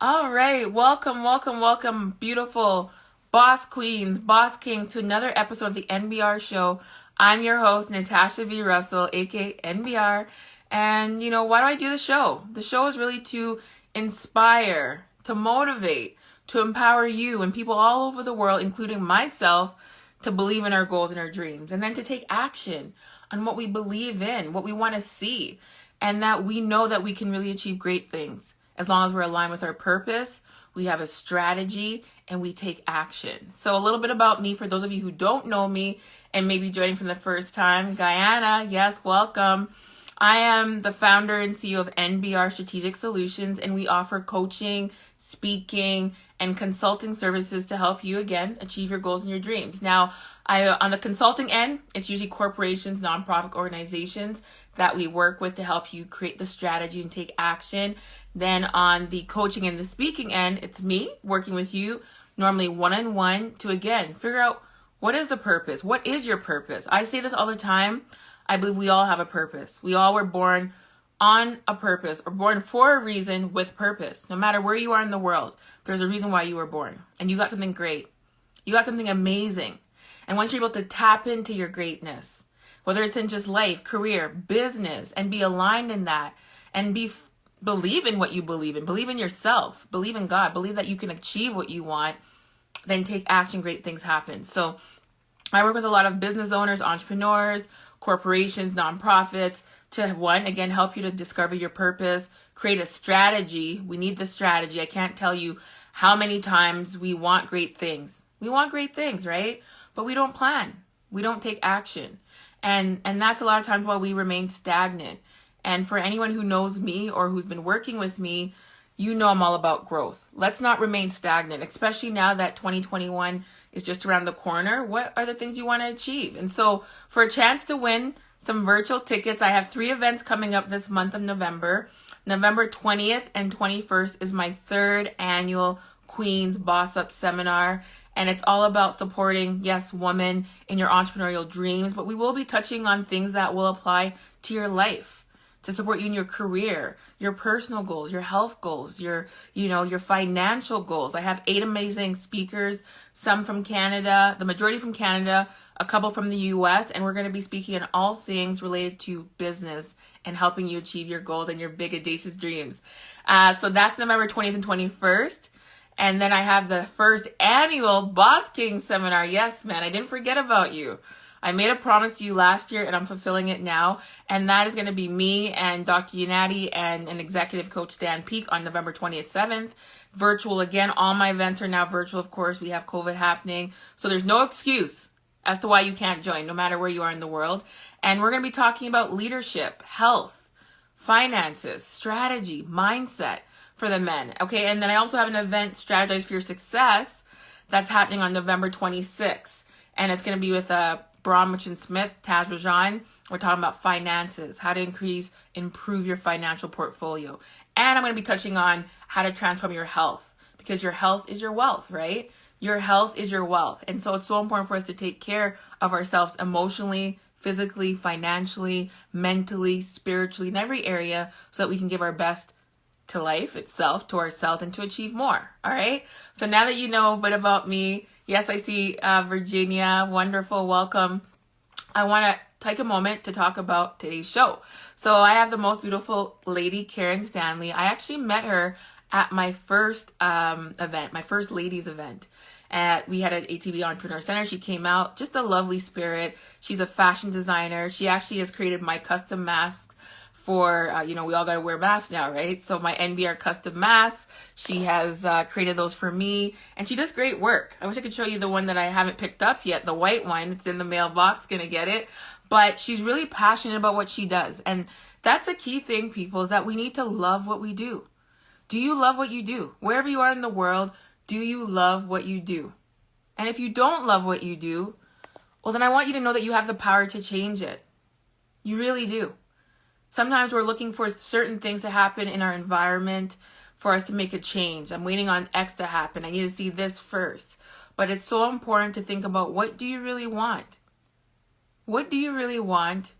All right, welcome, beautiful boss queens, boss kings, to another episode of the NBR Show. I'm your host, Natasha B. Russell, aka NBR. And why do I do the show? The show is really to inspire, to motivate, to empower you and people all over the world, including myself, to believe in our goals and our dreams, and then to take action on what we believe in, what we want to see, and that we know that we can really achieve great things. As long as we're aligned with our purpose, we have a strategy, and we take action. So a little bit about me for those of you who don't know me and maybe joining from the first time. Guyana, yes, welcome. I am the founder and CEO of NBR Strategic Solutions, and we offer coaching, speaking, and consulting services to help you, again, achieve your goals and your dreams. Now, on the consulting end, it's usually corporations, nonprofit organizations that we work with to help you create the strategy and take action. Then on the coaching and the speaking end, it's me working with you, normally one-on-one, to, again, figure out what is the purpose? What is your purpose? I say this all the time. I believe we all have a purpose. We all were born on a purpose, or born for a reason with purpose. No matter where you are in the world, there's a reason why you were born. And you got something great. You got something amazing. And once you're able to tap into your greatness, whether it's in just life, career, business, and be aligned in that, and believe in what you believe in yourself, believe in God, believe that you can achieve what you want, then take action, great things happen. So I work with a lot of business owners, entrepreneurs, corporations, nonprofits, to again, help you to discover your purpose, create a strategy. We need the strategy. I can't tell you how many times we want great things. We want great things, right? But we don't plan. We don't take action. And that's a lot of times why we remain stagnant. And for anyone who knows me or who's been working with me, you know I'm all about growth. Let's not remain stagnant, especially now that 2021 is just around the corner. What are the things you want to achieve? And so for a chance to win some virtual tickets, I have 3 events coming up this month of November. November 20th and 21st is my 3rd annual Queens Boss Up Seminar. And it's all about supporting, yes, women in your entrepreneurial dreams. But we will be touching on things that will apply to your life, to support you in your career, your personal goals, your health goals, your financial goals. I have 8 amazing speakers, some from Canada, the majority from Canada, a couple from the US, and we're going to be speaking on all things related to business and helping you achieve your goals and your big audacious dreams. So that's November 20th and 21st. And then I have the 1st annual Boss King Seminar. Yes, man, I didn't forget about you. I made a promise to you last year, and I'm fulfilling it now. And that is going to be me and Dr. Yanati and an executive coach, Stan Peak, on November 20th, 7th. Virtual again. All my events are now virtual, of course. We have COVID happening. So there's no excuse as to why you can't join, no matter where you are in the world. And we're going to be talking about leadership, health, finances, strategy, mindset for the men. Okay, and then I also have an event, Strategize for Your Success, that's happening on November 26th. And it's going to be with Bromwich and Smith, Taz Rajan. We're talking about finances, how to improve your financial portfolio. And I'm going to be touching on how to transform your health, because your health is your wealth, right? Your health is your wealth. And so it's so important for us to take care of ourselves emotionally, physically, financially, mentally, spiritually, in every area, so that we can give our best to life itself, to ourselves, and to achieve more. All right. So now that you know a bit about me, yes, I see Virginia. Wonderful. Welcome. I want to take a moment to talk about today's show. So I have the most beautiful lady, Karen Stanley. I actually met her at my first event, my first ladies event. We had an ATB Entrepreneur Center. She came out, just a lovely spirit. She's a fashion designer. She actually has created my custom masks for, we all got to wear masks now, right? So my NBR custom masks, she has created those for me, and she does great work. I wish I could show you the one that I haven't picked up yet, the white one. It's in the mailbox, gonna get it. But she's really passionate about what she does. And that's a key thing, people, is that we need to love what we do. Do you love what you do? Wherever you are in the world, do you love what you do? And if you don't love what you do, well, then I want you to know that you have the power to change it. You really do. Sometimes we're looking for certain things to happen in our environment for us to make a change. I'm waiting on X to happen. I need to see this first. But it's so important to think about, what do you really want? What do you really want?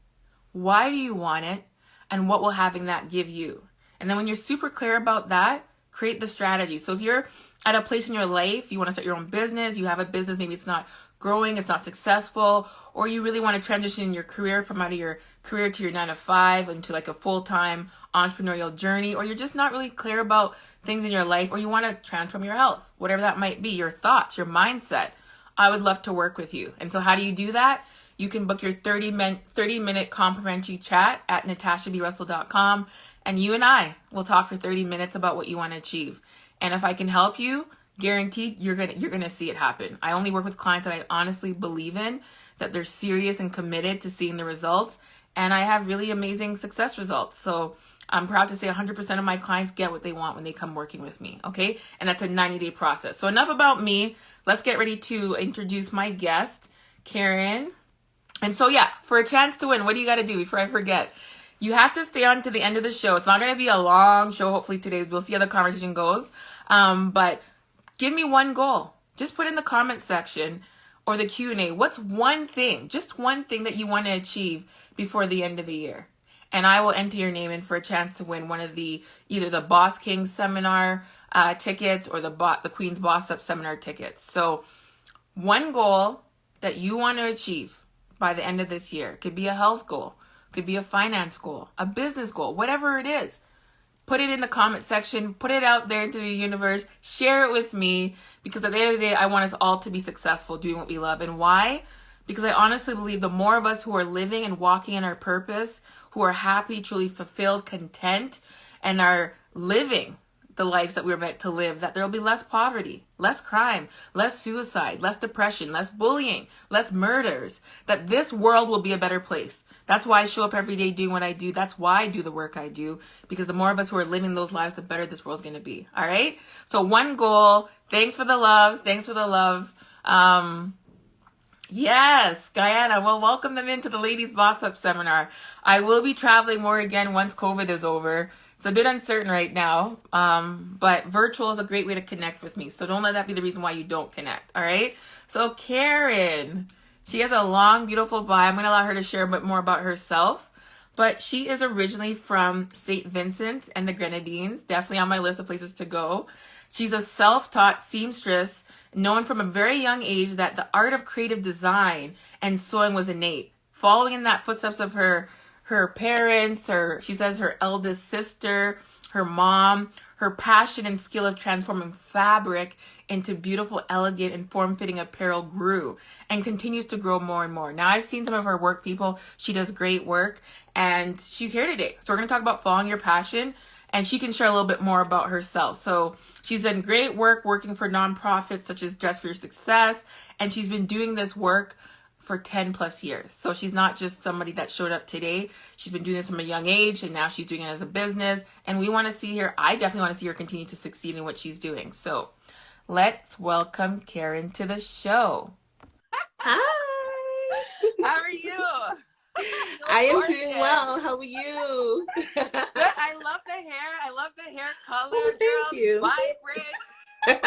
Why do you want it? And what will having that give you? And then when you're super clear about that, create the strategy. So if you're at a place in your life, you want to start your own business, you have a business, maybe it's not growing, it's not successful, or you really want to transition in your career from out of your career to your 9 to 5 into like a full-time entrepreneurial journey, or you're just not really clear about things in your life, or you want to transform your health, whatever that might be, your thoughts, your mindset, I would love to work with you. And so how do you do that? You can book your 30-minute complimentary chat at natashabrussell.com, and you and I will talk for 30 minutes about what you want to achieve. And if I can help you, guaranteed you're gonna see it happen. I only work with clients that I honestly believe in, that they're serious and committed to seeing the results, and I have really amazing success results. So I'm proud to say 100% of my clients get what they want when they come working with me, okay? And that's a 90-day process. So enough about me. Let's get ready to introduce my guest, Karen. And so yeah, for a chance to win, what do you got to do before I forget? You have to stay on to the end of the show. It's not going to be a long show, hopefully today. We'll see how the conversation goes. But give me one goal. Just put in the comment section or the Q&A. What's one thing, just one thing that you want to achieve before the end of the year? And I will enter your name in for a chance to win one of either the Boss King seminar tickets or the Queen's Boss Up seminar tickets. So one goal that you want to achieve by the end of this year. It could be a health goal, could be a finance goal, a business goal, whatever it is. Put it in the comment section, put it out there into the universe, share it with me, because at the end of the day, I want us all to be successful doing what we love. And why? Because I honestly believe the more of us who are living and walking in our purpose, who are happy, truly fulfilled, content, and are living the lives that we're meant to live, that there will be less poverty, less crime, less suicide, less depression, less bullying, less murders, that this world will be a better place. That's why I show up every day doing what I do. That's why I do the work I do, because the more of us who are living those lives, the better this world's going to be. All right. So one goal. Thanks for the love. Thanks for the love. Yes, Guyana. Well, welcome them into the Ladies Boss Up seminar. I will be traveling more again once COVID is over. It's a bit uncertain right now, but virtual is a great way to connect with me. So don't let that be the reason why you don't connect, all right? So Karen, she has a long, beautiful bio. I'm going to allow her to share a bit more about herself, but she is originally from St. Vincent and the Grenadines, definitely on my list of places to go. She's a self-taught seamstress, known from a very young age that the art of creative design and sewing was innate. Following in that footsteps of her parents, she says her eldest sister, her mom, her passion and skill of transforming fabric into beautiful, elegant, and form-fitting apparel grew and continues to grow more and more. Now, I've seen some of her work, people. She does great work, and she's here today. So we're going to talk about following your passion, and she can share a little bit more about herself. So she's done great work working for nonprofits such as Dress for Your Success, and she's been doing this work for 10 plus years. So she's not just somebody that showed up today. She's been doing this from a young age, and now she's doing it as a business. And we want to see her, I definitely want to see her continue to succeed in what she's doing. So let's welcome Karen to the show. Hi. How are you? I am doing well. How are you? Good. I love the hair. I love the hair color. Oh, thank you. Vibrant.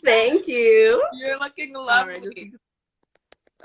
Thank you. You're looking lovely.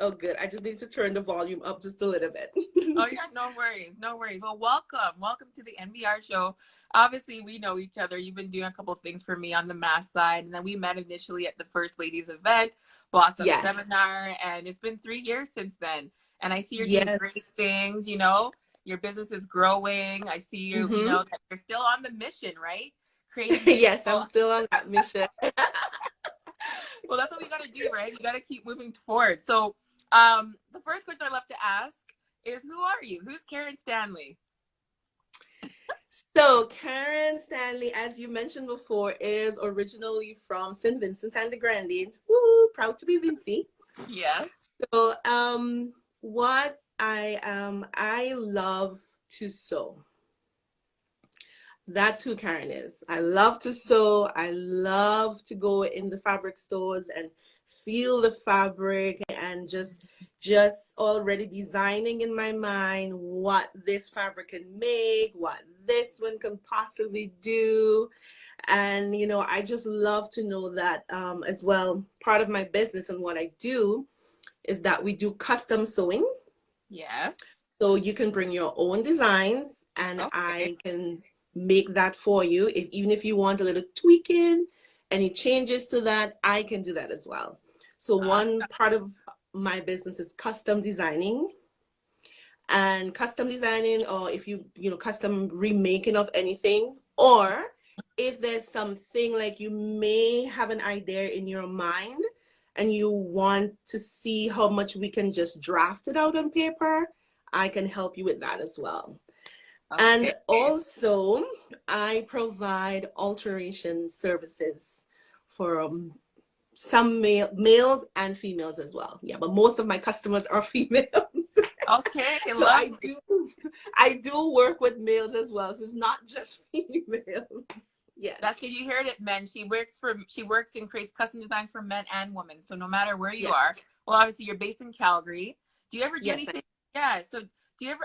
Oh, good. I just need to turn the volume up just a little bit. Oh, yeah, no worries. No worries. Well, welcome to the NBR Show. Obviously, we know each other. You've been doing a couple of things for me on the mass side, and then we met initially at the First Ladies event, Boss Up seminar, and it's been 3 years since then. And I see you're doing great things. You know, your business is growing. I see you. You know, that you're still on the mission, right? Creating. Yes, I'm still on that mission. Well, that's what we got to do, right? You got to keep moving forward. So, the first question I love to ask is, who are you? Who's Karen Stanley? So Karen Stanley, as you mentioned before, is originally from St. Vincent and the Grenadines. Woo, proud to be Vincy. Yes. So what I love to sew. That's who Karen is. I love to sew. I love to go in the fabric stores and feel the fabric and just already designing in my mind what this fabric can make, what this one can possibly do. And, you know, I just love to know that as well. Part of my business and what I do is that we do custom sewing. Yes. So you can bring your own designs, and I can make that for you. Even if you want a little tweaking, any changes to that, I can do that as well. So Uh, one part of my business is custom designing, and custom designing, or if custom remaking of anything, or if there's something like you may have an idea in your mind and you want to see how much we can just draft it out on paper, I can help you with that as well. okay. And also, I provide alteration services for some males and females as well. Yeah, but most of my customers are females. Okay, So I lovely. do I do work with males as well. So it's not just females. Yes. That's good. You heard it, men. She works and creates custom designs for men and women. So no matter where you Yeah. are, well, obviously you're based in Calgary. Do you ever do Yes. anything? Yeah. So do you ever?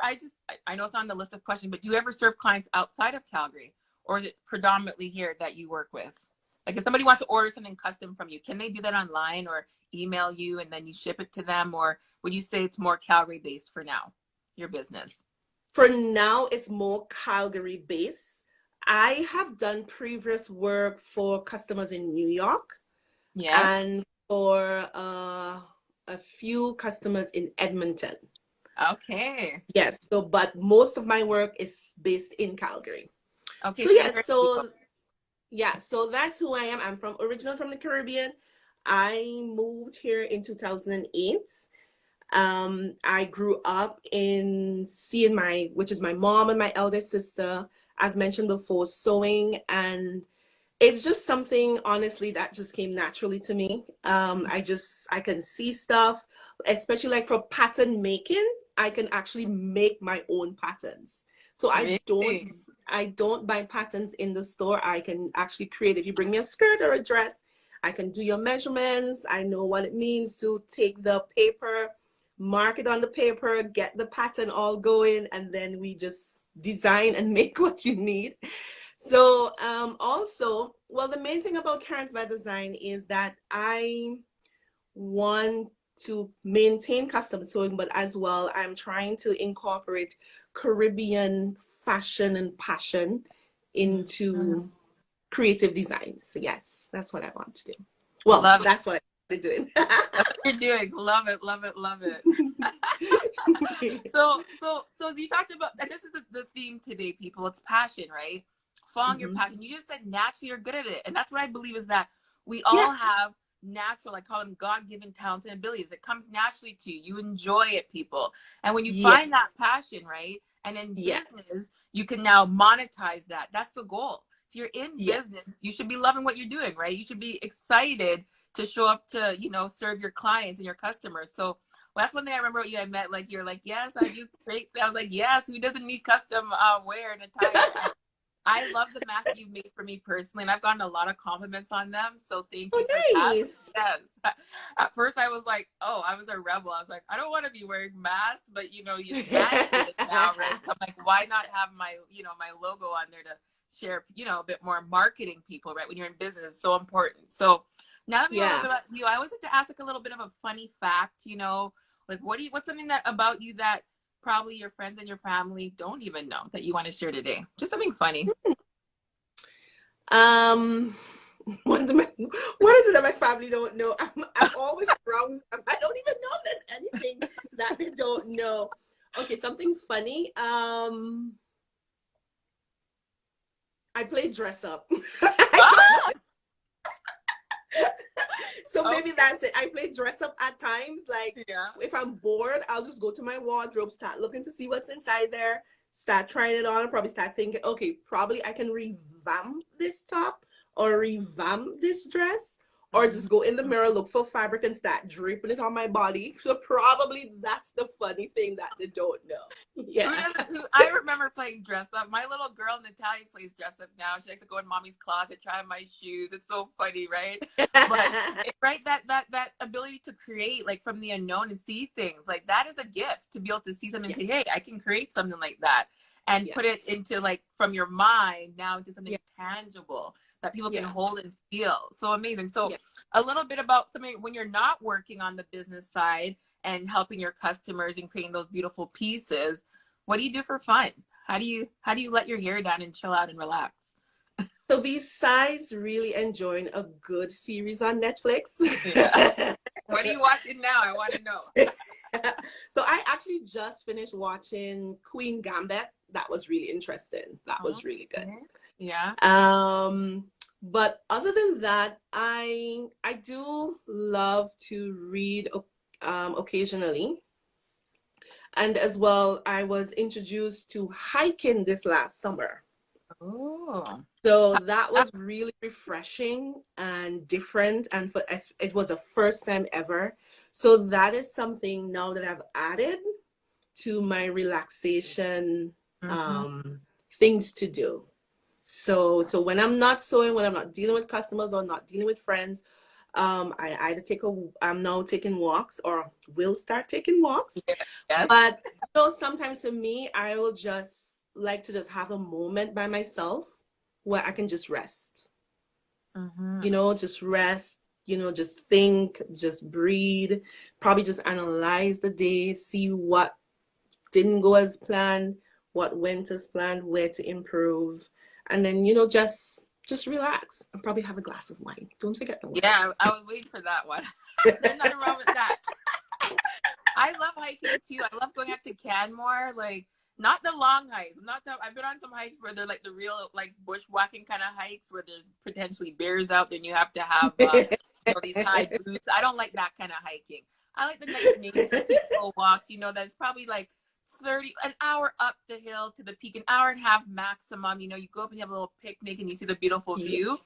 I know it's on the list of questions, but do you ever serve clients outside of Calgary, or is it predominantly here that you work with? Like if somebody wants to order something custom from you, can they do that online or email you and then you ship it to them, or would you say it's more Calgary based for now? Your business. For now, it's more Calgary based. I have done previous work for customers in New York Yes. and for a few customers in Edmonton. Okay. Yes. So, but most of my work is based in Calgary. Okay. So So yeah, you're very so that's who I am. I'm originally from the Caribbean. I moved here in 2008. I grew up in seeing which is my mom and my eldest sister, as mentioned before, sewing, and it's just something honestly that just came naturally to me. I can see stuff, especially like for pattern making. I can actually make my own patterns. So really. I don't buy patterns in the store. I can actually create. If you bring me a skirt or a dress, I can do your measurements. I know what it means to take the paper, mark it on the paper, get the pattern all going, and then we just design and make what you need. So also, well, the main thing about Karen's by Design is that I want to maintain custom sewing, but as well, I'm trying to incorporate Caribbean fashion and passion Mhm. into creative designs. So yes, that's what I want to do. Well, Love it. that's what I'm doing. That's what you're doing. Love it. Love it. Love it. So you talked about, and this is the theme today, people. It's passion, right? Following your Mhm. passion. You just said naturally you're good at it, and that's what I believe is that we Yeah, all have natural, I call them God-given talents and abilities. It comes naturally to you. You enjoy it, people. And when you yeah, find that passion, right? And in yes, business, you can now monetize that. That's the goal. If you're in yeah. business, you should be loving what you're doing, right? You should be excited to show up to, serve your clients and your customers. So that's one thing I remember you. I met, like, you're like, yes, I do great. I was like, yes, who doesn't need custom wear and attire? And I love the mask that you've made for me personally, and I've gotten a lot of compliments on them. So thank Oh, you for that. nice. Yes. At first, I was like, oh, I was a rebel. I was like, I don't want to be wearing masks, but it's mandated now, right? So I'm like, why not have my logo on there to share, a bit more marketing people, right? When you're in business, it's so important. So now that we know a little Yeah. bit about you, I always like to ask like a little bit of a funny fact, like what's something that about you that probably your friends and your family don't even know that you want to share today? Just something funny. Um, what is it that my family don't know? I'm always wrong. I don't even know if there's anything that they don't know. Okay, something funny. I play dress up. I don't know. So maybe Okay. that's it. I play dress up at times. Like Yeah. if I'm bored, I'll just go to my wardrobe, start looking to see what's inside there, start trying it on, and probably start thinking, okay, probably I can revamp this top or revamp this dress, or Mhm. just go in the mirror, look for fabric, and start draping it on my body. So probably that's the funny thing that they don't know. Who Yeah. doesn't? I remember playing dress up. My little girl Natalia plays dress up now. She likes to go in mommy's closet, try on my shoes. It's so funny, right? But right, that ability to create like from the unknown and see things like that is a gift to be able to see something and Yes. say, hey, I can create something like that, and Yes. put it into like from your mind now into something Yeah. tangible that people can Yeah. hold and feel. So amazing. So Yeah. a little bit about something when you're not working on the business side and helping your customers and creating those beautiful pieces. What do you do for fun? How do you let your hair down and chill out and relax? So besides really enjoying a good series on Netflix, Yeah. What are you watching now? I want to know. so I actually just finished watching Queen Gambit. That was really interesting. That was really good. Okay. Yeah. But other than that, I do love to read occasionally. And as well, I was introduced to hiking this last summer. Oh. So that was really refreshing and different. And it was a first time ever. So that is something now that I've added to my relaxation Mm-hmm. things to do. So when I'm not sewing, when I'm not dealing with customers or not dealing with friends, I either I'm now taking walks or will start taking walks. Yes. But sometimes for me, I will just like to just have a moment by myself where I can just rest. Mm-hmm. Just rest, just think, just breathe, probably just analyze the day, see what didn't go as planned, what went as planned, where to improve, and then just relax and probably have a glass of wine. Don't forget the wine. Yeah, I was waiting for that one. There's nothing wrong with that. I love hiking too. I love going out to Canmore, like not the long hikes. I've been on some hikes where they're like the real like bushwhacking kind of hikes where there's potentially bears out there and you have to have these high boots. I don't like that kind of hiking. I like the nice nature peaceful walks. That's probably like an hour up the hill to the peak, an hour and a half maximum. You go up and you have a little picnic and you see the beautiful view.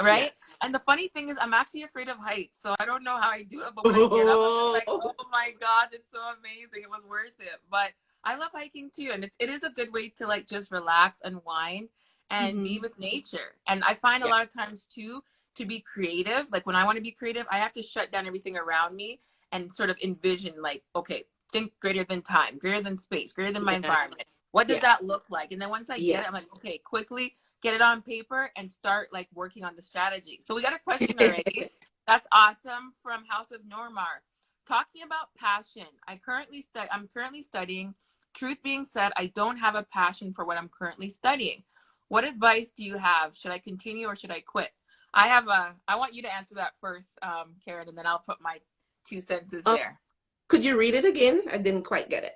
Right? Yes. And the funny thing is, I'm actually afraid of heights, so I don't know how I do it. But when I get up, I'm just like, oh my God, it's so amazing. It was worth it. But I love hiking too. And it is a good way to like just relax, unwind, and be with nature. And I find a lot of times too, to be creative, like when I want to be creative, I have to shut down everything around me and sort of envision like, okay, think greater than time, greater than space, greater than my environment. What does that look like? And then once I get it, I'm like, okay, quickly get it on paper and start like working on the strategy. So we got a question already. That's awesome from House of Normar. Talking about passion. I'm currently studying. Truth being said, I don't have a passion for what I'm currently studying. What advice do you have? Should I continue or should I quit? I want you to answer that first, Karen, and then I'll put my 2 cents there. Could you read it again? I didn't quite get it.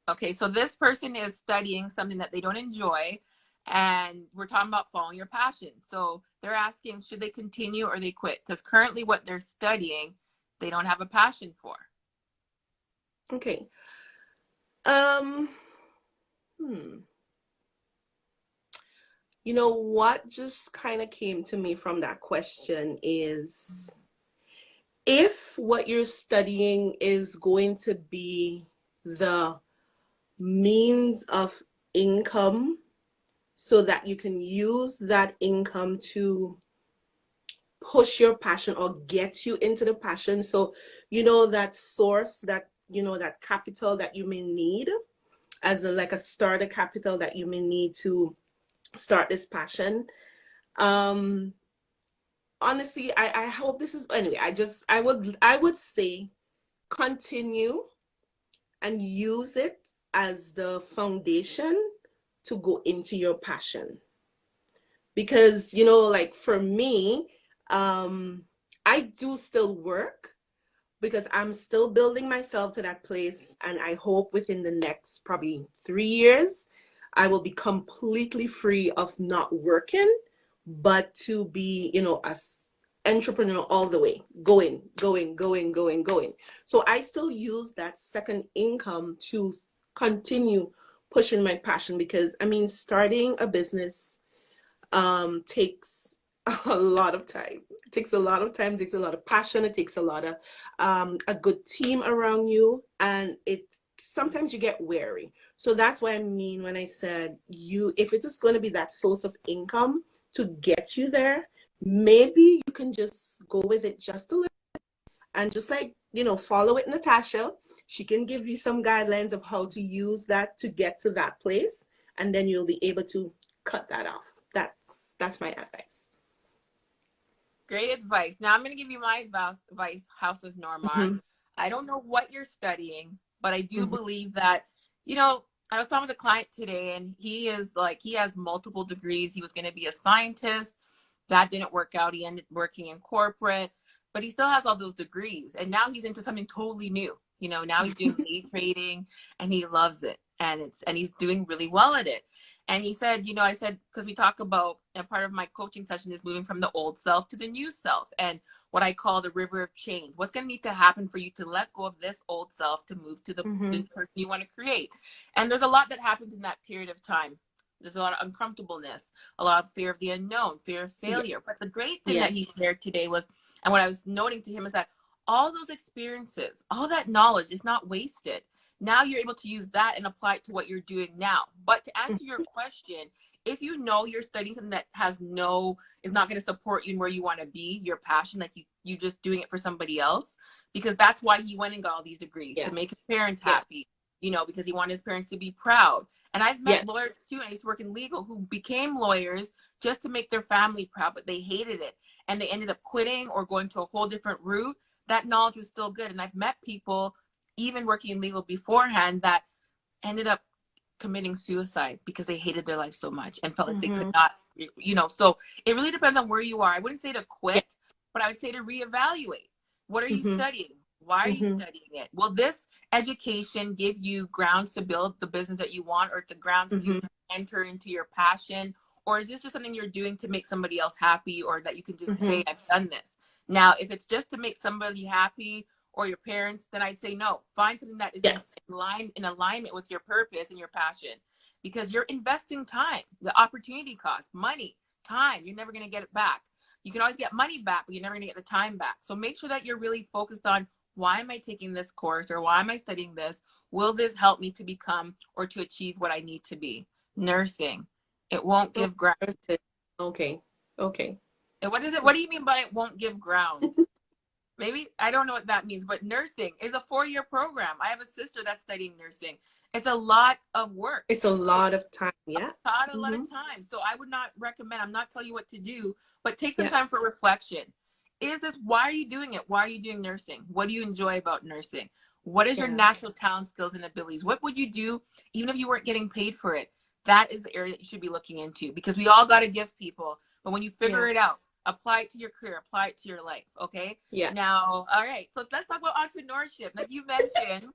Okay, so this person is studying something that they don't enjoy, and we're talking about following your passion. So they're asking, should they continue or they quit? Because currently what they're studying, they don't have a passion for. Okay. What just kind of came to me from that question is, if what you're studying is going to be the means of income so that you can use that income to push your passion or get you into the passion. So, that source, that capital that you may need as like a starter capital that you may need to start this passion. Honestly, I hope this is, anyway, I would say continue and use it as the foundation to go into your passion. Because, like for me, I do still work because I'm still building myself to that place. And I hope within the next probably 3 years, I will be completely free of not working, but to be, as entrepreneur all the way, going. So I still use that second income to continue pushing my passion, because starting a business takes a lot of time. It takes a lot of time, it takes a lot of passion, it takes a lot of a good team around you, and sometimes you get wary. So that's what I mean when I said, if it is going to be that source of income to get you there, maybe you can just go with it just a little and just like, follow it, Natasha. She can give you some guidelines of how to use that to get to that place, and then you'll be able to cut that off. That's my advice. Great advice. Now I'm going to give you my advice, House of Normar. I don't know what you're studying, but I do believe that, I was talking with a client today, and he has multiple degrees. He was going to be a scientist. That didn't work out. He ended working in corporate, but he still has all those degrees. And now he's into something totally new. Now he's doing day trading, and he loves it. And he's doing really well at it. And he said, I said, because we talk about, and part of my coaching session is moving from the old self to the new self, and what I call the river of change. What's going to need to happen for you to let go of this old self to move to the person you want to create? And there's a lot that happens in that period of time. There's a lot of uncomfortableness, a lot of fear of the unknown, fear of failure. But the great thing that he shared today was, and what I was noting to him is that all those experiences, all that knowledge is not wasted. Now you're able to use that and apply it to what you're doing now. But to answer your question, if you know you're studying something that is not going to support you in where you want to be, your passion, like you just doing it for somebody else, because that's why he went and got all these degrees, to make his parents happy, because he wanted his parents to be proud. And I've met lawyers too, and I used to work in legal, who became lawyers just to make their family proud, but they hated it. And they ended up quitting or going to a whole different route. That knowledge was still good. And I've met people, even working in legal beforehand, that ended up committing suicide because they hated their life so much and felt like they could not, so it really depends on where you are. I wouldn't say to quit, but I would say to reevaluate. What are you studying? Why are you studying it? Will this education give you grounds to build the business that you want, or the grounds to enter into your passion? Or is this just something you're doing to make somebody else happy, or that you can just say, I've done this? Now, if it's just to make somebody happy or your parents, then I'd say no. Find something that is in alignment with your purpose and your passion, because you're investing time, the opportunity cost, money, time. You're never going to get it back. You can always get money back, but you're never going to get the time back. So make sure that you're really focused on, why am I taking this course, or why am I studying this? Will this help me to become or to achieve what I need to be? Nursing. It won't give ground. Okay. And what is it? What do you mean by it won't give ground? Maybe, I don't know what that means, but nursing is a 4-year program. I have a sister that's studying nursing. It's a lot of work. It's a lot of time. Yeah. A lot of time. So I would not recommend, I'm not telling you what to do, but take some time for reflection. Why are you doing it? Why are you doing nursing? What do you enjoy about nursing? What is your natural talent, skills, and abilities? What would you do even if you weren't getting paid for it? That is the area that you should be looking into, because we all got to give people. But when you figure it out, apply it to your career, apply it to your life. Okay. Yeah. Now, all right. So let's talk about entrepreneurship. Like you mentioned,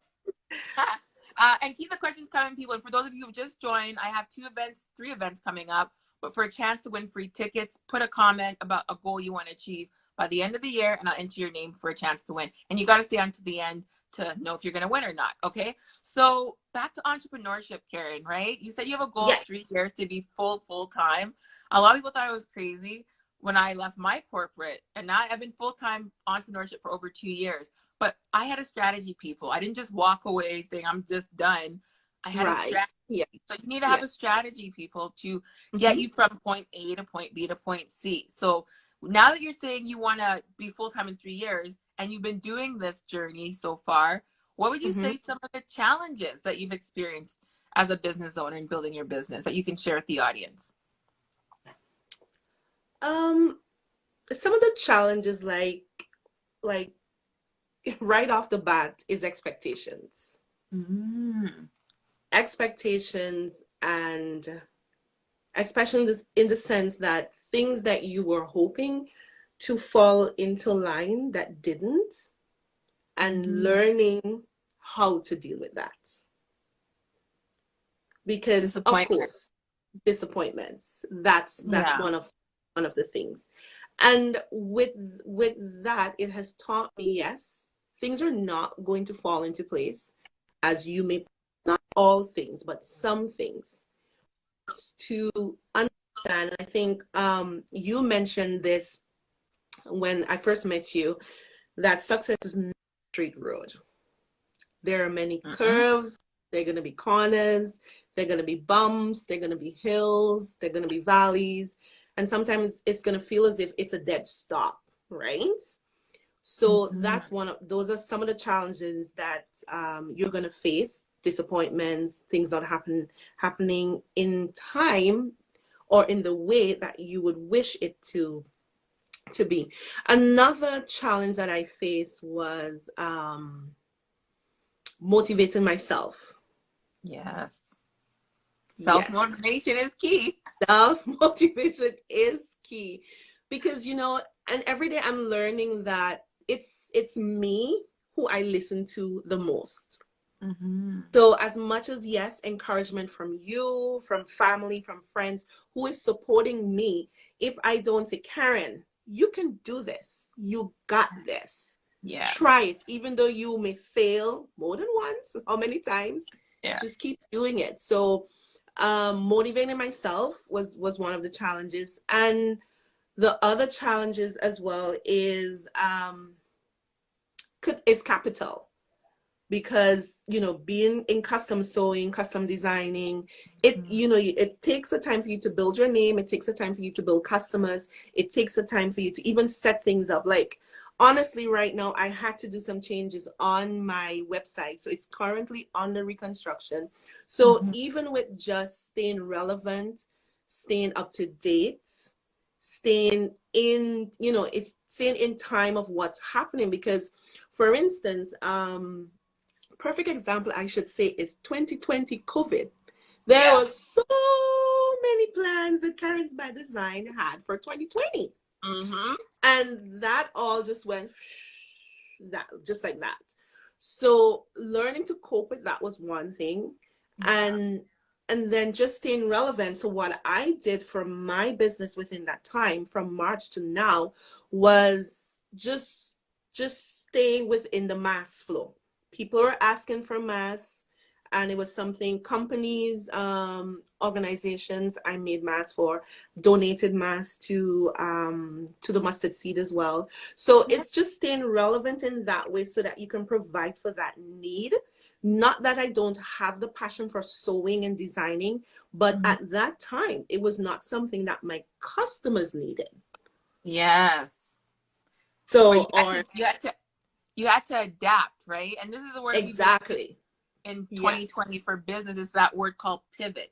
and keep the questions coming, people. And for those of you who've just joined, I have 3 events coming up. But for a chance to win free tickets, put a comment about a goal you want to achieve by the end of the year, and I'll enter your name for a chance to win. And you got to stay on to the end to know if you're going to win or not. Okay. So back to entrepreneurship, Karen, right? You said you have a goal of 3 years to be full time. A lot of people thought it was crazy when I left my corporate, and now I've been full-time entrepreneurship for over 2 years. But I had a strategy, people. I didn't just walk away saying I'm just done. I had a strategy. Yeah. So you need to have a strategy, people, to get you from point A to point B to point C. So now that you're saying you want to be full-time in 3 years, and you've been doing this journey so far, what would you say some of the challenges that you've experienced as a business owner in building your business that you can share with the audience? Some of the challenges, like right off the bat, is expectations. Expectations, and especially in the sense that things that you were hoping to fall into line that didn't, and learning how to deal with that. Because of course, disappointments. That's one of the things. And with that, it has taught me, yes, things are not going to fall into place as you may, not all things, but some things. To understand, I think you mentioned this when I first met you, that success is not a straight road. There are many curves, there are going to be corners, there are going to be bumps, there are going to be hills, there are going to be valleys. And sometimes it's going to feel as if it's a dead stop, right? So those are some of the challenges that you're going to face. Disappointments, things not happening in time or in the way that you would wish it to be. Another challenge that I faced was motivating myself. Yes. Yes. Self-motivation is key. Self-motivation is key because, and every day I'm learning that it's me who I listen to the most. Mm-hmm. So as much as, yes, encouragement from you, from family, from friends who is supporting me, if I don't say, Karen, you can do this. You got this. Yes. Try it. Even though you may fail more than once, how many times? Yeah. Just keep doing it. So motivating myself was one of the challenges. And the other challenges as well is capital, because being in custom sewing, custom designing, it takes a time for you to build your name, it takes a time for you to build customers, it takes a time for you to even set things up. Like, honestly, right now I had to do some changes on my website, so it's currently under reconstruction. So Mm-hmm. even with just staying relevant, staying up to date, staying in, it's staying in time of what's happening. Because, for instance, perfect example I should say is 2020 COVID. There Yeah. was so many plans that Karen's by Design had for 2020. Mm-hmm. And that all just went that just like that. So learning to cope with that was one thing. Yeah. And then just staying relevant. So what I did for my business within that time from March to now was just staying within the mass flow. People are asking for mass, and it was something companies, organizations I made mass for, donated mass to the mustard seed as well. So Yeah. it's just staying relevant in that way so that you can provide for that need. Not that I don't have the passion for sewing and designing, but Mhm. at that time it was not something that my customers needed. Yes. But So, you had or to you had to adapt, right? And this is a word we've been exactly. in Yes. 2020 for business, is that word called pivot,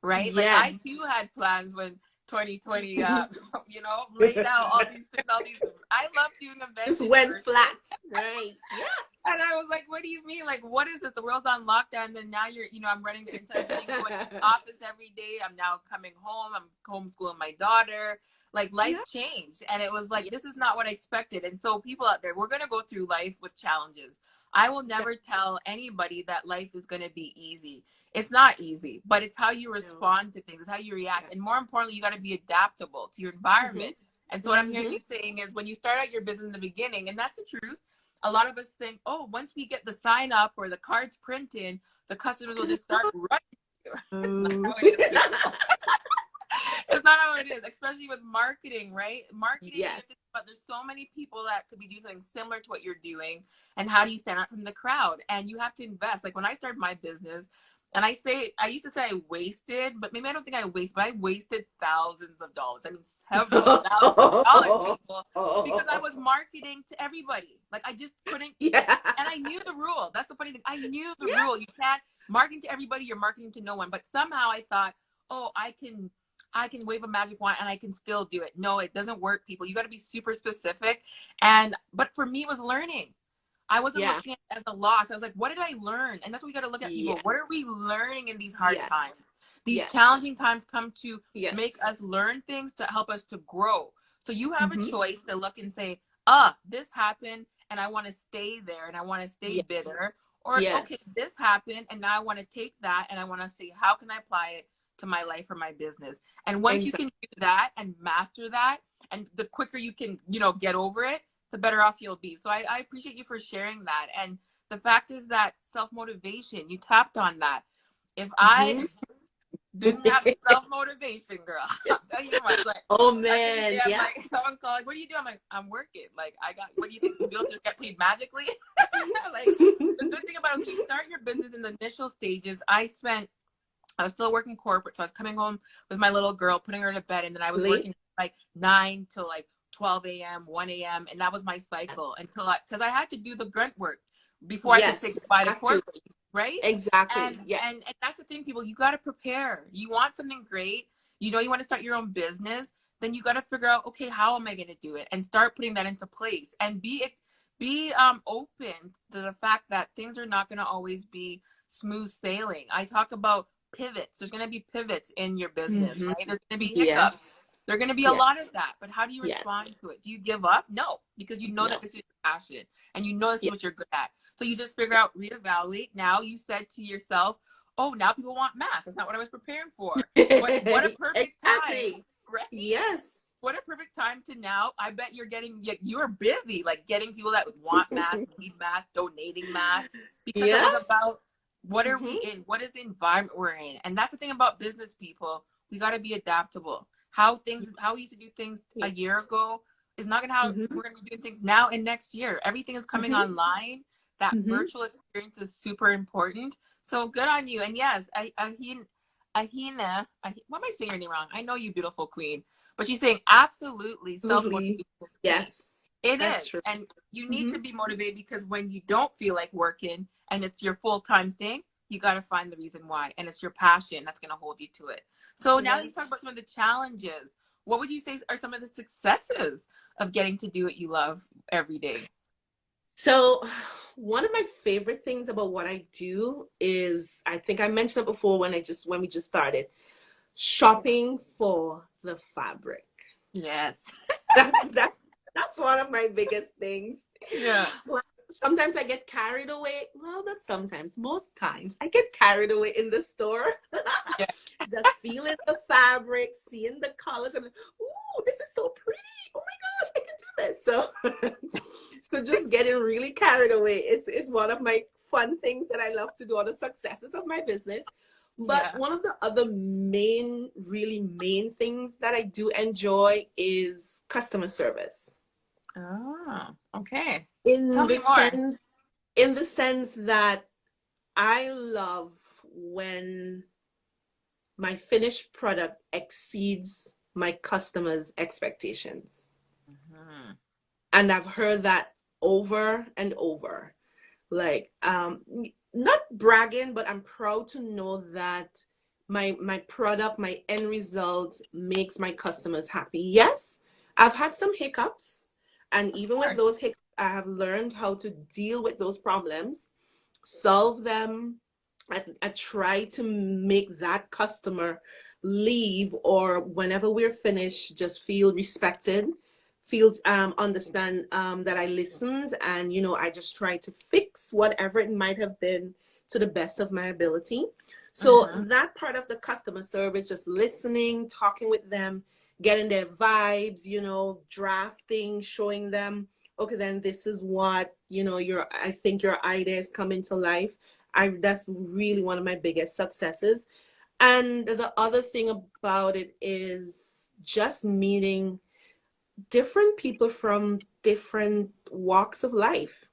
right? Like Yeah. I too had plans when 2020 laid out all these things, all these. I love doing events Just in went person. flat. Right. Yeah. And I was like, what do you mean? Like, what is this? The world's on lockdown. And then now I'm running the entire thing, going to the office every day. I'm now coming home. I'm homeschooling my daughter. Like, life Yeah. changed. And it was like, Yeah. this is not what I expected. And so, people out there, we're going to go through life with challenges. I will Yeah. never tell anybody that life is going to be easy. It's not easy, but it's how you No. respond to things, it's how you react. Yeah. And more importantly, you got to be adaptable to your Mm-hmm. environment. And so, what I'm hearing Mm-hmm. you saying is when you start out your business in the beginning, and that's the truth, a lot of us think, oh, once we get the sign up or the cards printed, the customers will just start running. It's not how Oh. it is, people. It's not how it is, especially with marketing, right? Marketing, you Yes. have to, but there's so many people that could be doing something similar to what you're doing. And how do you stand out from the crowd? And you have to invest. Like when I started my business, and I used to say I wasted, but maybe I don't think I wasted, but I wasted thousands of dollars. I mean, several thousands of dollars, people, because I was marketing to everybody. Like I just couldn't, Yeah. and I knew the rule. That's the funny thing. I knew the Yeah. rule. You can't marketing to everybody. You're marketing to no one. But somehow I thought, oh, I can wave a magic wand and I can still do it. No, it doesn't work, people. You got to be super specific. But for me, it was learning. I wasn't Yeah. looking at it as a loss. I was like, what did I learn? And that's what we got to look at, people. Yeah. What are we learning in these hard Yes. times? These Yes. challenging times come to make Yes. us learn things to help us to grow. So you have a Mm-hmm. choice to look and say, this happened and I want to stay there and I want to stay Yeah. bitter. Or, okay, Yes. this happened and now I want to take that and I want to see how can I apply it to my life or my business. And once you Exactly. can do that and master that, and the quicker you can, get over it, the better off you'll be. So I appreciate you for sharing that. And the fact is that self-motivation, you tapped on that. If I Mm-hmm. didn't have the self-motivation, girl, I'll tell you much. Like Oh at the end of the day, man. I'm Yeah. like, someone called, like, what do you do? I'm like, I'm working. Like what do you think? You'll just get paid magically? Like the good thing about when you start your business in the initial stages, I was still working corporate, so I was coming home with my little girl, putting her to bed, and then I was Late. working like 9 till like 12 a.m., 1 a.m., and that was my cycle because I had to do the grunt work before I could say Yes. goodbye to Have to. corporate, right? And Exactly. Yeah. and that's the thing, people. You got to prepare. You want something great. You want to start your own business. Then you got to figure out, okay, how am I going to do it, and start putting that into place, and be open to the fact that things are not going to always be smooth sailing. I talk about pivots. There's going to be pivots in your business, right? There's going to be hiccups. Yes. There's going to be a Yes. lot of that. But how do you Yes. respond to it? Do you give up? No, because you know No. that this is your passion and you know this is Yes. what you're good at. So you just figure out, reevaluate. Now you said to yourself, oh, now people want mass. That's not what I was preparing for. What a perfect Exactly. time, right? Yes. What a perfect time to now. I bet you're busy, like getting people that want mass, need mass, donating mass, because it was about what are we in? What is the environment we're in? And that's the thing about business people. We got to be adaptable. How we used to do things a year ago is not gonna how we're gonna be doing things now and next year. Everything is coming online. That virtual experience is super important. So good on you. And yes, Ahina, what am I saying your name wrong? I know you, beautiful queen. But she's saying absolutely self-motivation. Yes. It That's is. true. And you need to be motivated, because when you don't feel like working and it's your full-time thing, you got to find the reason why. And it's your passion that's going to hold you to it. So now that you've talked about some of the challenges, what would you say are some of the successes of getting to do what you love every day? So one of my favorite things about what I do is, I think I mentioned it before when we just started, shopping for the fabric. Yes. That's one of my biggest things. Yeah. Sometimes I get carried away. Well, not sometimes, most times I get carried away in the store. Yeah. Just feeling the fabric, seeing the colors. I'm like, ooh, this is so pretty. Oh my gosh, I can do this. So just getting really carried away is one of my fun things that I love to do, all the successes of my business. But one of the other really main things that I do enjoy is customer service. Oh, okay. In Tell me more. In the sense that I love when my finished product exceeds my customers' expectations. And I've heard that over and over. Like, not bragging, but I'm proud to know that my product, my end result makes my customers happy. Yes, I've had some hiccups, and even with those hiccups, I have learned how to deal with those problems, solve them. I try to make that customer leave, or whenever we're finished, just feel respected, feel understand that I listened, and I just try to fix whatever it might have been to the best of my ability. So that part of the customer service, just listening, talking with them, getting their vibes, drafting, showing them, okay, then this is what I think your idea is coming to life. That's really one of my biggest successes. And the other thing about it is just meeting different people from different walks of life.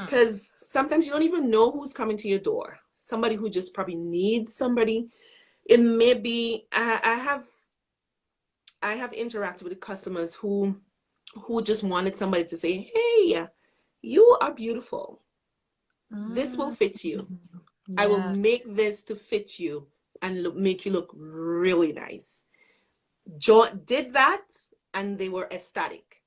Because sometimes you don't even know who's coming to your door. Somebody who just probably needs somebody. It may be, I have interacted with customers who just wanted somebody to say, hey, you are beautiful. This will fit you. I will make this to fit you and make you look really nice. Did that, and they were ecstatic.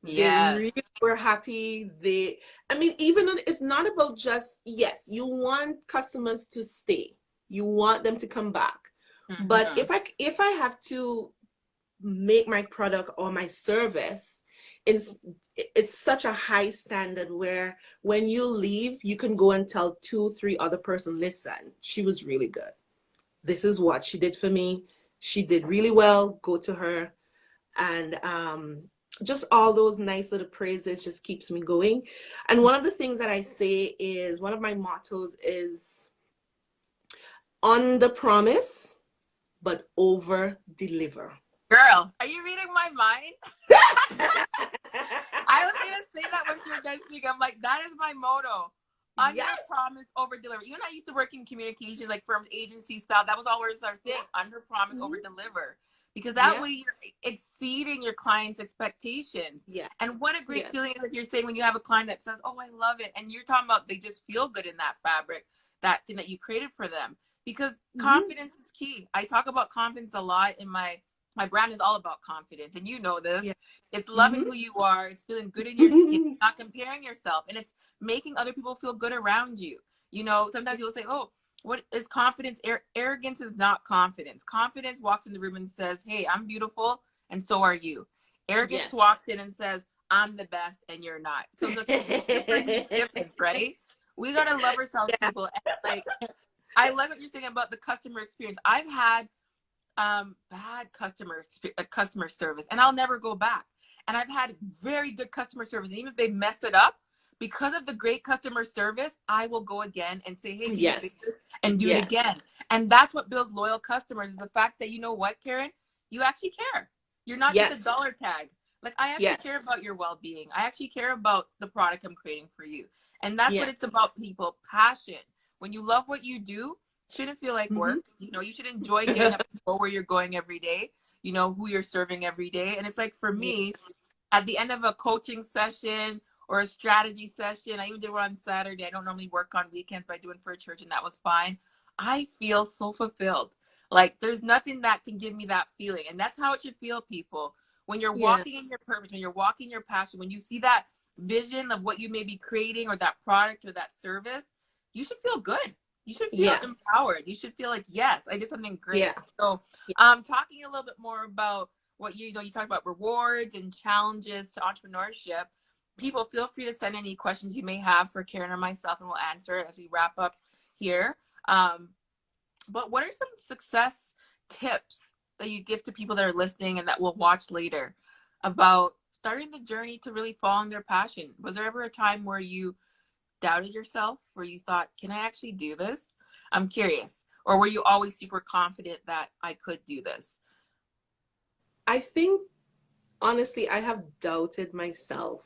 They really were happy. Even though it's not about just, yes, you want customers to stay. You want them to come back. But if I have to make my product or my service, it's such a high standard where when you leave, you can go and tell 2-3 other person, listen, she was really good. This is what she did for me. She did really well. Go to her. And just all those nice little praises just keeps me going. And one of the things that I say is, one of my mottos is, under promise, but over deliver. Girl, are you reading my mind? I was going to say that when you were done speaking. I'm like, that is my motto. Under promise, over deliver. You and I used to work in communication, like firms, agency style. That was always our thing. Under promise, over deliver. Because that way you're exceeding your client's expectation. Yeah. And what a great feeling, like you're saying, when you have a client that says, oh, I love it. And you're talking about they just feel good in that fabric, that thing that you created for them. Because confidence is key. I talk about confidence a lot in my brand is all about confidence. And you know this. Yeah. It's loving who you are. It's feeling good in your skin, not comparing yourself. And it's making other people feel good around you. Sometimes you'll say, oh, what is confidence? Arrogance is not confidence. Confidence walks in the room and says, hey, I'm beautiful, and so are you. Arrogance Yes. walks in and says, I'm the best, and you're not. So it's a super huge difference, right? We got to love ourselves, Yeah. people. And like, I like what you're saying about the customer experience. I've had bad customer service, and I'll never go back. And I've had very good customer service, and even if they mess it up, because of the great customer service, I will go again and say, hey, can you fix Yes. this, and do it Yes. again. And that's what builds loyal customers, is the fact that, you know what, Karen, you actually care. You're not just a Yes. dollar tag. Like, I actually Yes. care about your well-being. I actually care about the product I'm creating for you. And that's what Yes. it's about, people. Passion. When you love what you do, shouldn't feel like Mm-hmm. work. You know, you should enjoy getting up and go where you're going every day, you know, who you're serving every day. And it's like, for me, Yes. at the end of a coaching session or a strategy session, I even did one on Saturday. I don't normally work on weekends, but I do it for a church, and that was fine. I feel so fulfilled. Like, there's nothing that can give me that feeling. And that's how it should feel, people. When you're Yeah. walking in your purpose, when you're walking your passion, when you see that vision of what you may be creating, or that product or that service, you should feel good. You should feel Yeah. empowered. You should feel like, yes, I did something Yeah. great. So talking a little bit more about what you know, you talk about rewards and challenges to entrepreneurship. People, feel free to send any questions you may have for Karen or myself, and we'll answer it as we wrap up here. But what are some success tips that you give to people that are listening and that will watch later about starting the journey to really following their passion? Was there ever a time where you doubted yourself, where you thought, can I actually do this? I'm curious. Or were you always super confident that I could do this? I think, honestly, I have doubted myself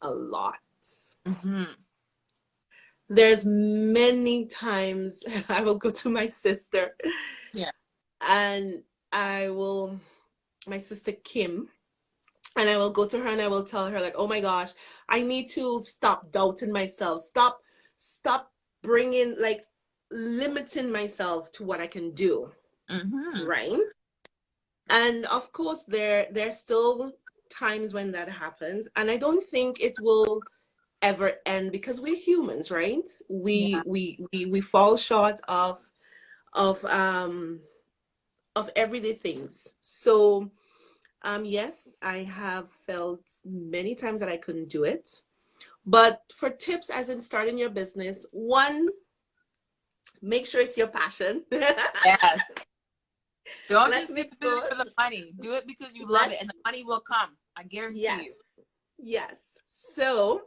a lot. Mm-hmm. There's many times I will go to my sister, Yeah. and my sister Kim, and I will go to her and I will tell her, like, oh my gosh, I need to stop doubting myself. Stop bringing, like, limiting myself to what I can do. Mm-hmm. Right? And of course, there's still times when that happens, and I don't think it will ever end, because we're humans, right? Yeah. We fall short of um of everyday things. So yes, I have felt many times that I couldn't do it. But for tips, as in starting your business, one, make sure it's your passion. Yes. Don't Let's just do be it good. for the money. Do it because you love it, Let's and the money will come. I guarantee Yes. you. Yes. So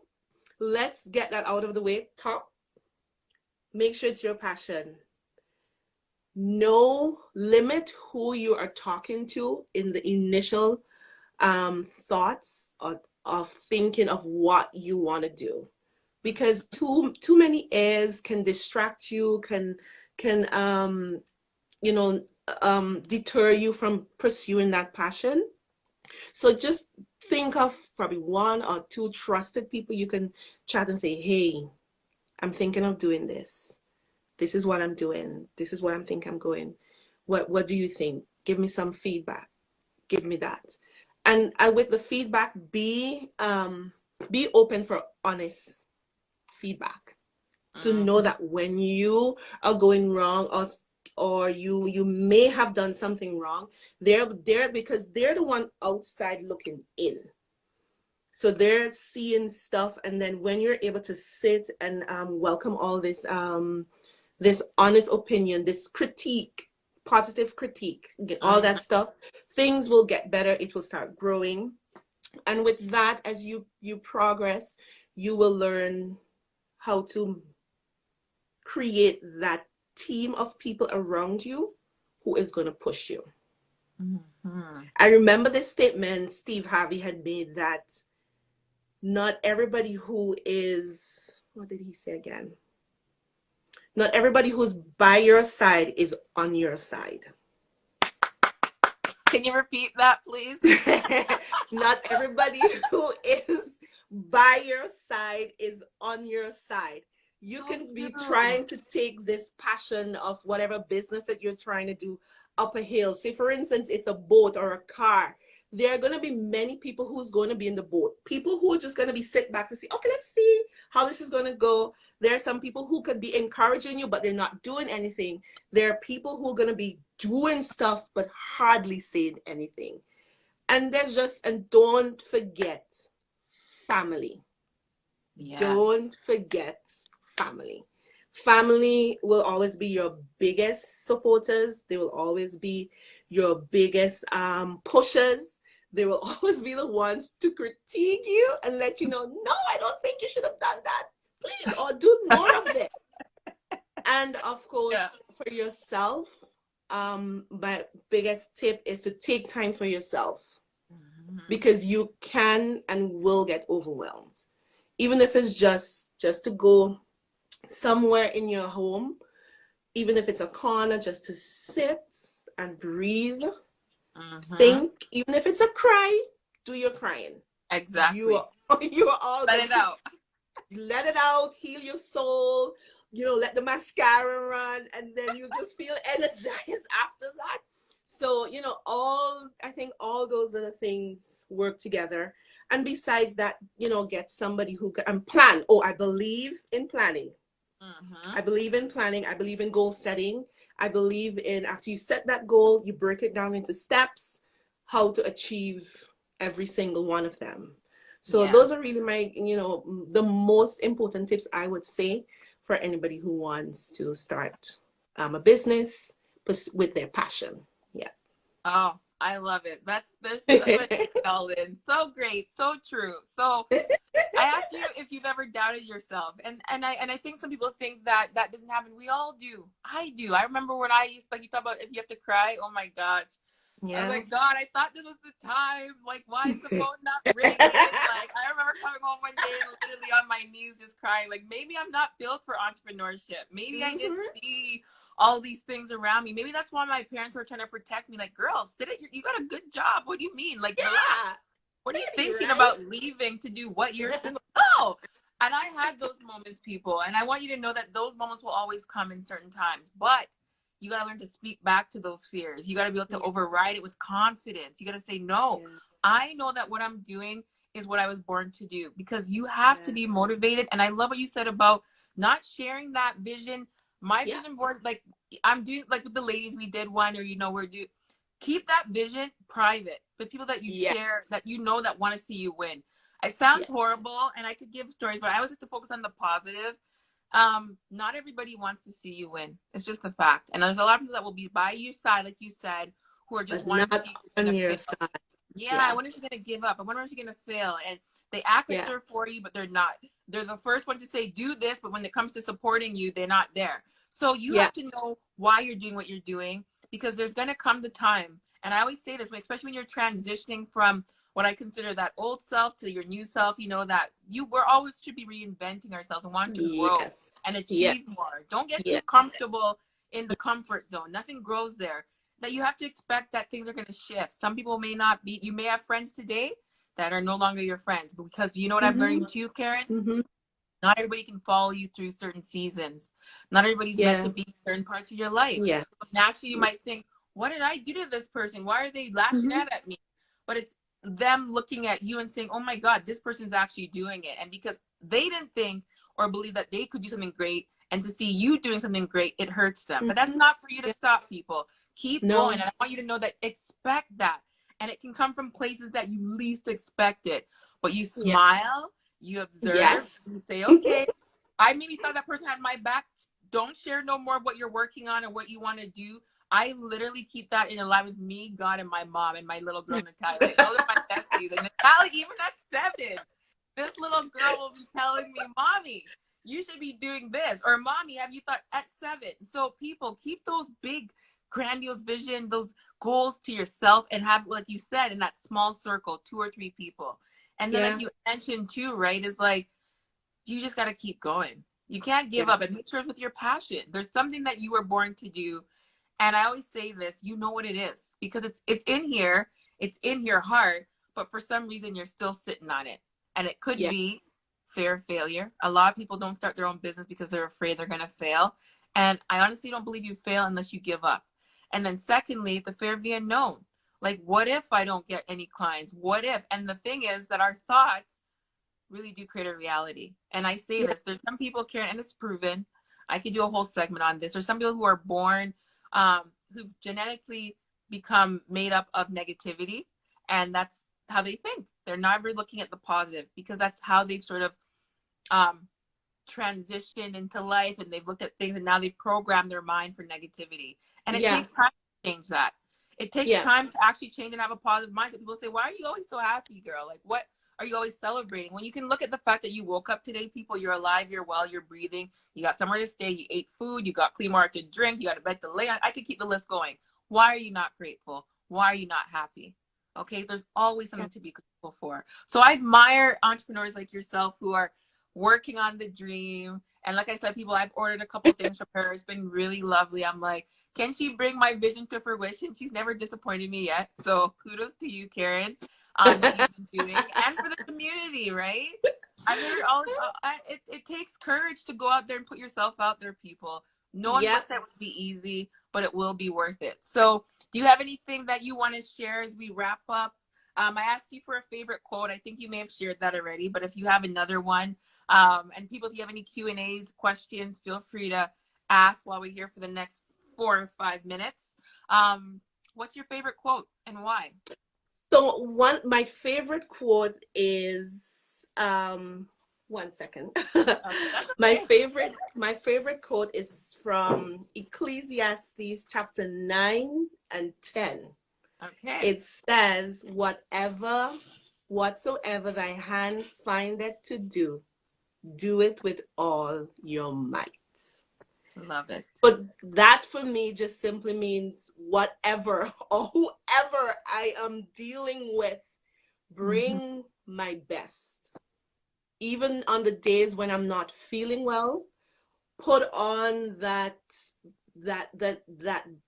let's get that out of the way. Top, make sure it's your passion. No, limit who you are talking to in the initial thoughts of thinking of what you want to do, because too many airs can distract you, can you know deter you from pursuing that passion. So just think of probably one or two trusted people you can chat and say, hey, I'm thinking of doing this. This is what I'm doing. This is what I'm thinking I'm going. What do you think? Give me some feedback. Give me that. And with the feedback, be open for honest feedback. To know Mm-hmm. that when you are going wrong, or you may have done something wrong, they're because they're the one outside looking in. So they're seeing stuff, and then when you're able to sit and welcome all this honest opinion, this critique, positive critique, all Mm-hmm. that stuff, things will get better. It will start growing, and with that, as you progress, you will learn how to create that team of people around you who is going to push you. Mm-hmm. I remember this statement Steve Harvey had made, that not everybody who is, what did he say again? Not everybody who's by your side is on your side. Can you repeat that, please? Not everybody who is by your side is on your side. You So can be true. trying to take this passion of whatever business that you're trying to do up a hill. Say, for instance, it's a boat or a car. there are going to be many people who's going to be in the boat. People who are just going to be sit back to see, okay, let's see how this is going to go. There are some people who could be encouraging you, but they're not doing anything. There are people who are going to be doing stuff, but hardly saying anything. And and don't forget family. Yes. Don't forget family. Family will always be your biggest supporters. They will always be your biggest pushers. They will always be the ones to critique you and let you know, no, I don't think you should have done that. Please, or do more of this. And of course, for yourself, my biggest tip is to take time for yourself, because you can and will get overwhelmed. Even if it's just to go somewhere in your home, even if it's a corner, just to sit and breathe, think. Even if it's a cry, do your crying. Exactly. You are all let it out. Let it out. Heal your soul. Let the mascara run, and then you just feel energized after that. So I think all those other things work together. And besides that, get somebody who can plan. Oh, I believe in planning. I believe in planning. I believe in goal setting. I believe in, after you set that goal, you break it down into steps, how to achieve every single one of them. So those are really my, the most important tips I would say for anybody who wants to start a business with their passion. Yeah. Oh, I love it. There's so much all in. So great, so true. So I asked you if you've ever doubted yourself, and I think some people think that doesn't happen. We all do. I do. I remember when I used, like, you talk about if you have to cry. Oh my gosh. Yeah. I was like, God, I thought this was the time. Like, why is the phone not ringing? Like, I remember coming home one day and literally on my knees just crying. Like, maybe I'm not built for entrepreneurship. Maybe I didn't see all these things around me. Maybe that's why my parents were trying to protect me. Like, girl, you got a good job. What do you mean? Like, what are you thinking about leaving to do what you're single? Oh, and I had those moments, people. And I want you to know that those moments will always come in certain times. But you got to learn to speak back to those fears. You got to be able to override it with confidence. You got to say, no, I know that what I'm doing is what I was born to do, because you have to be motivated. And I love what you said about not sharing that vision. My vision board, like I'm doing, like with the ladies, we did one, or, keep that vision private with people that you share, that that want to see you win. It sounds horrible, and I could give stories, but I always have to focus on the positive. Not everybody wants to see you win. It's just the fact. And there's a lot of people that will be by your side, like you said, who are just wanting to keep you on your side. I wonder if she's going to give up. I wonder if she's going to fail. And they act like they're for you, but they're not. They're the first one to say, do this, but when it comes to supporting you, they're not there. So you have to know why you're doing what you're doing, because there's going to come the time. And I always say this, especially when you're transitioning from what I consider that old self to your new self, that we're always should be reinventing ourselves and want to grow and achieve more. Don't get too comfortable in the comfort zone. Nothing grows there. That you have to expect that things are going to shift. Some people may not be, you may have friends today that are no longer your friends, because you know what I'm learning too, Karen? Not everybody can follow you through certain seasons. Not everybody's meant to be in certain parts of your life. So naturally, you might think, what did I do to this person? Why are they lashing out at me? But it's them looking at you and saying, oh my God, this person's actually doing it. And because they didn't think or believe that they could do something great, and to see you doing something great, it hurts them. But that's not for you to stop, people. Keep going. And I want you to know that, expect that. And it can come from places that you least expect it. But you smile, you observe, you say, okay, I maybe thought that person had my back. Don't share no more of what you're working on and what you want to do. I literally keep that in line with me, God, and my mom, and my little girl, Natasha. Like, those are my besties. And Natasha, even at 7, this little girl will be telling me, Mommy, you should be doing this. Or, Mommy, have you thought at 7? So people, keep those big, grandiose vision, those goals to yourself, and have, like you said, in that small circle, 2 or 3 people. And then like you mentioned too, right, is like, you just got to keep going. You can't give up, and make sure it's with your passion. There's something that you were born to do. And I always say this, you know what it is, because it's in here, it's in your heart, but for some reason you're still sitting on it. And it could be fear of failure. A lot of people don't start their own business because they're afraid they're going to fail. And I honestly don't believe you fail unless you give up. And then secondly, the fear of the unknown. Like, what if I don't get any clients? What if? And the thing is that our thoughts really do create a reality. And I say this, there's some people, Karen, and it's proven, I could do a whole segment on this. There's some people who are born, who've genetically become made up of negativity, and that's how they think. They're never looking at the positive because that's how they've sort of transitioned into life, and they've looked at things, and now they've programmed their mind for negativity. And it takes time to change that. It takes time to actually change and have a positive mindset. People say, why are you always so happy, girl? Like, what are you always celebrating? When you can look at the fact that you woke up today, people, you're alive, you're well, you're breathing, you got somewhere to stay, you ate food, you got clean water to drink, you got a bed to lay on. I could keep the list going. Why are you not grateful? Why are you not happy? Okay, there's always something to be grateful for. So I admire entrepreneurs like yourself who are working on the dream. And like I said, people, I've ordered a couple things from her. It's been really lovely. I'm like, can she bring my vision to fruition? She's never disappointed me yet. So kudos to you, Karen, on what you've been doing. And for the community, right? I've heard it takes courage to go out there and put yourself out there, people. No one thinks that would be easy, but it will be worth it. So do you have anything that you want to share as we wrap up? I asked you for a favorite quote. I think you may have shared that already, but if you have another one, and people, if you have any Q&As, questions, feel free to ask while we're here for the next 4 or 5 minutes. What's your favorite quote and why? So my favorite quote is, one second. Okay. My favorite quote is from Ecclesiastes chapter 9 and 10. Okay. It says, whatsoever thy hand findeth to do, do it with all your might. Love it. But that for me just simply means whatever or whoever I am dealing with, bring my best. Even on the days when I'm not feeling well, put on that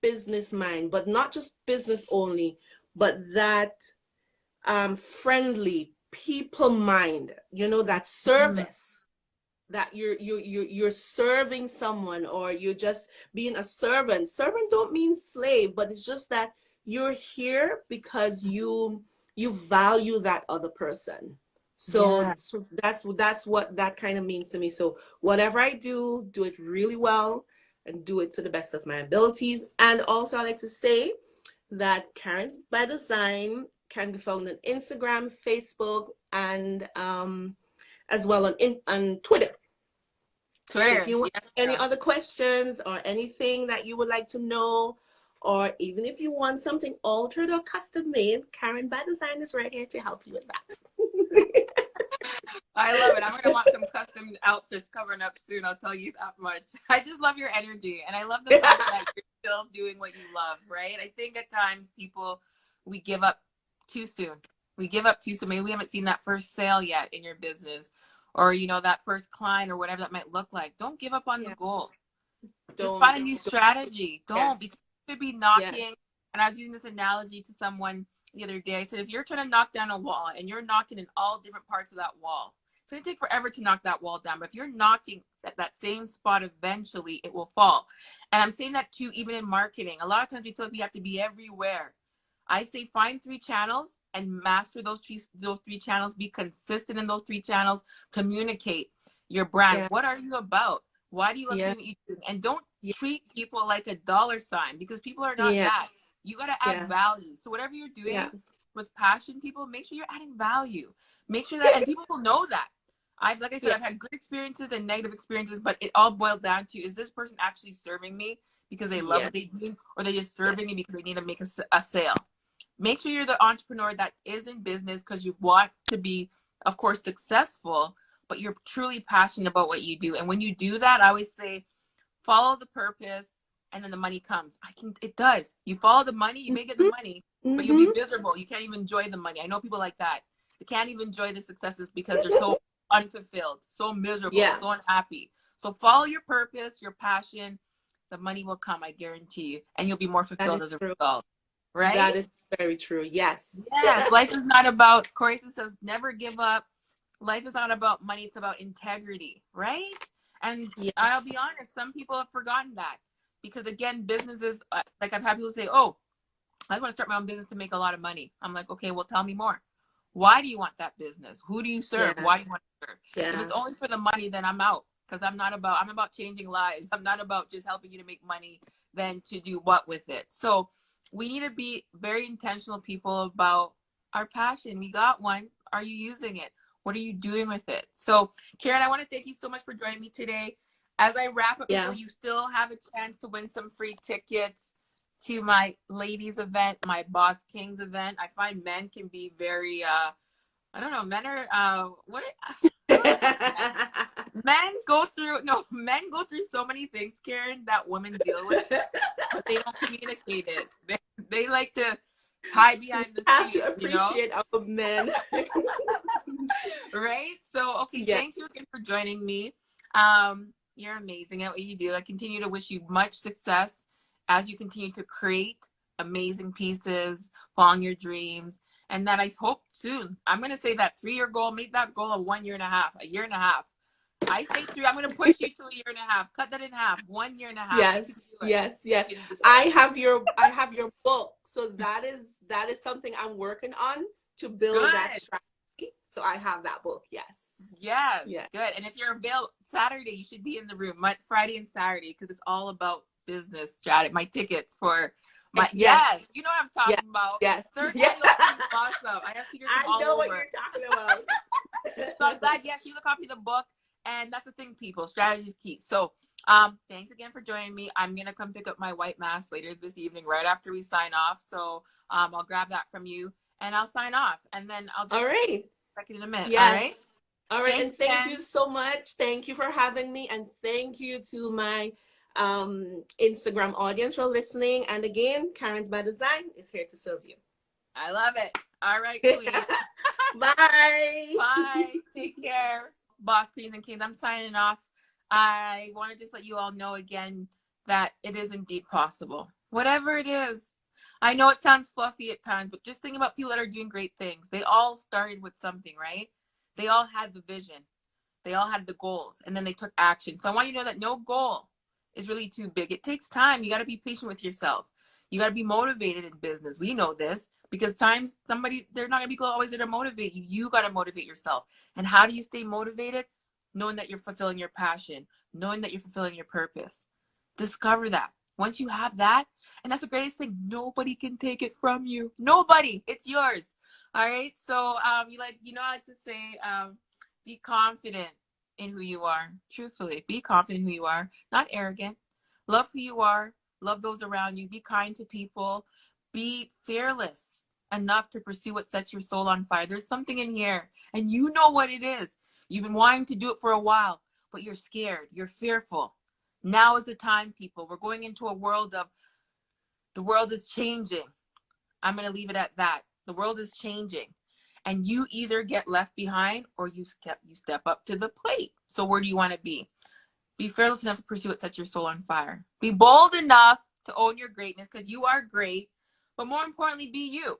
business mind, but not just business only, but that friendly people mind, that service. That you're serving someone, or you're just being a servant. Servant don't mean slave, but it's just that you're here because you value that other person. So that's what that kind of means to me. So whatever I do it really well and do it to the best of my abilities. And also I like to say that Karen's by Design can be found on Instagram, Facebook, and as well on Twitter. So if you have any other questions or anything that you would like to know, or even if you want something altered or custom made, Karen by Design is right here to help you with that. I love it. I'm going to want some custom outfits covering up soon. I'll tell you that much. I just love your energy. And I love the fact that you're still doing what you love, right? I think at times we give up too soon. Maybe we haven't seen that first sale yet in your business, or, that first client, or whatever that might look like. Don't give up on the goal. Just find a new strategy. Because you could be knocking. And I was using this analogy to someone the other day. I said, if you're trying to knock down a wall and you're knocking in all different parts of that wall, it's going to take forever to knock that wall down. But if you're knocking at that same spot, eventually it will fall. And I'm saying that too, even in marketing. A lot of times we feel like we have to be everywhere. I say find 3 channels and master those 3 channels. Be consistent in those 3 channels. Communicate your brand. What are you about? Why do you love doing what you do? And don't treat people like a dollar sign, because people are not that. You got to add value. So whatever you're doing with passion, people, make sure you're adding value. Make sure that, and people will know that. I've had good experiences and negative experiences, but it all boiled down to, is this person actually serving me because they love what they do, or they just serving me because they need to make a sale? Make sure you're the entrepreneur that is in business because you want to be, of course, successful, but you're truly passionate about what you do. And when you do that, I always say, follow the purpose, and then the money comes. It does. You follow the money, you may get the money, but you'll be miserable. You can't even enjoy the money. I know people like that. They can't even enjoy the successes because they're so unfulfilled, so miserable, so unhappy. So follow your purpose, your passion. The money will come, I guarantee you, and you'll be more fulfilled as a result. Right? That is very true. Yes. Yes. Life is not about, Corey says, never give up. Life is not about money. It's about integrity. Right? And I'll be honest, some people have forgotten that, because again, businesses, like I've had people say, oh, I want to start my own business to make a lot of money. I'm like, okay, well, tell me more. Why do you want that business? Who do you serve? Yeah. Why do you want to serve? If Yeah. it's only for the money, then I'm out, because I'm about changing lives. I'm not about just helping you to make money, then to do what with it. So we need to be very intentional people about our passion. We got one. Are you using it? What are you doing with it? So Karen, I want to thank you so much for joining me today. As I wrap up, people, Yeah. you still have a chance to win some free tickets to my ladies event, my Boss Kings event. I find men can be very I don't know, men are I don't know. Men go through so many things, Karen, that women deal with, but they don't communicate it. They like to hide We behind the have to scenes, you know? appreciate our men. Right? So, okay, Yeah. thank you again for joining me. You're amazing at what you do. I continue to wish you much success as you continue to create amazing pieces, following your dreams, and that I hope soon. I'm going to say that 3-year goal, make that goal a 1 year and a half, a year and a half. I say 3. I'm going to push you to a year and a half. Cut that in half. 1 year and a half. You can Yes, do it. yes, yes. You can do I it. have your book. So that is something I'm working on to build that Good. strategy. So I have that book. Yes. Yes, Yeah. good. And if you're available Saturday, you should be in the room. Friday and Saturday, because it's all about business strategy. My tickets for my Yes. yes, you know what I'm Yes. talking about. Yes. Third Yeah. annual thing is awesome. I have speakers from I all know what over. you're talking about. So I'm glad, yeah, she's a copy of the book. And that's the thing, people. Strategy is key. So thanks again for joining me. I'm gonna come pick up my white mask later this evening, right after we sign off. So I'll grab that from you and I'll sign off. And then I'll just All right. check it in a minute. All right. Yes. All right. Thanks And thank you again. so much. Thank you for having me. And thank you to my Instagram audience for listening. And again, Karen's by Design is here to serve you. I love it. All right, Queen. Bye. Bye. Take care. Boss Queens and Kings, I'm signing off. I want to just let you all know again that it is indeed possible. Whatever it is. I know it sounds fluffy at times, but just think about people that are doing great things. They all started with something, right? They all had the vision. They all had the goals, and then they took action. So I want you to know that no goal is really too big. It takes time. You got to be patient with yourself. You got to be motivated in business. We know this because times they're not going to be people always there to motivate you. You got to motivate yourself. And how do you stay motivated? Knowing that you're fulfilling your passion, knowing that you're fulfilling your purpose. Discover that. Once you have that, and that's the greatest thing, nobody can take it from you. Nobody. It's yours. All right. So I like to say, be confident in who you are. Truthfully, be confident in who you are, not arrogant. Love who you are. Love those around you. Be kind to people. Be fearless enough to pursue what sets your soul on fire. There's something in here, and you know what it is. You've been wanting to do it for a while, but you're scared. You're fearful. Now is the time, people. We're going into a world of the world is changing. I'm going to leave it at that. The world is changing. And you either get left behind or you step up to the plate. So where do you want to be? Be fearless enough to pursue what sets your soul on fire. Be bold enough to own your greatness because you are great. But more importantly, be you.